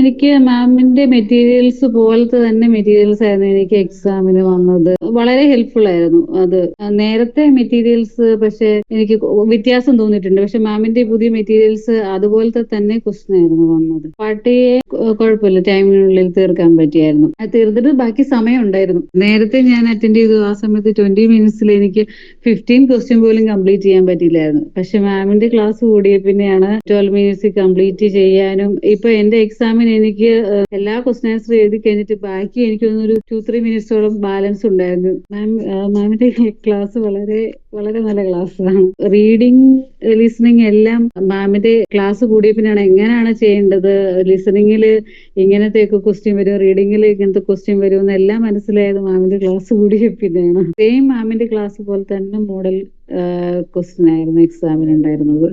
എനിക്ക് മാമിന്റെ മെറ്റീരിയൽസ് പോലത്തെ തന്നെ മെറ്റീരിയൽസ് ആയിരുന്നു എനിക്ക് എക്സാമിന് വന്നത്. വളരെ ഹെൽപ്ഫുൾ ആയിരുന്നു അത്. നേരത്തെ മെറ്റീരിയൽസ് പക്ഷെ എനിക്ക് വ്യത്യാസം തോന്നിയിട്ടുണ്ട്. പക്ഷെ മാമിന്റെ പുതിയ മെറ്റീരിയൽസ് അതുപോലത്തെ തന്നെ ക്വസ്റ്റ്യൻ ആയിരുന്നു വന്നത്. പാർട്ടിയെ കുഴപ്പമില്ല, ടൈമിനുള്ളിൽ തീർക്കാൻ പറ്റിയായിരുന്നു. അത് തീർത്തിട്ട് ബാക്കി സമയം ഉണ്ടായിരുന്നു. നേരത്തെ ഞാൻ അറ്റൻഡ് ചെയ്തു, ആ സമയത്ത് 20 മിനിറ്റ്സിൽ എനിക്ക് 15 ക്വസ്റ്റ്യൻ പോലും കംപ്ലീറ്റ് ചെയ്യാൻ പറ്റിയില്ലായിരുന്നു. പക്ഷെ മാമിന്റെ ക്ലാസ് കൂടിയ പിന്നെയാണ് 12 മിനിറ്റ്സ് കംപ്ലീറ്റ് ചെയ്യാനും. ഇപ്പൊ എന്റെ എക്സാമിന് എനിക്ക് എല്ലാ ക്വസ്റ്റ്യൻ ആൻസർ എഴുതി കഴിഞ്ഞിട്ട് ബാക്കി എനിക്ക് തോന്നുന്നു ഒരു 2-3 മിനിറ്റ്സോളം ബാലൻസ് ഉണ്ടായിരുന്നു. മാമിന്റെ ക്ലാസ് വളരെ വളരെ നല്ല ക്ലാസ്സാണ്. റീഡിങ്, ലിസണിങ് എല്ലാം മാമിന്റെ ക്ലാസ് കൂടിയ പിന്നെയാണ് എങ്ങനെയാണ് ചെയ്യേണ്ടത്, ലിസണിങ്ങിൽ ഇങ്ങനത്തെയൊക്കെ ക്വസ്റ്റ്യൻ വരും, റീഡിങ്ങിൽ ഇങ്ങനത്തെ ക്വസ്റ്റ്യൻ വരും എന്നെല്ലാം മനസ്സിലായത് മാമിന്റെ ക്ലാസ് കൂടിയ പിന്നെയാണ്. സെയിം മാമിന്റെ ക്ലാസ് പോലെ തന്നെ മോഡൽ ക്വസ്റ്റ്യൻ ആയിരുന്നു എക്സാമിന് ഉണ്ടായിരുന്നത്.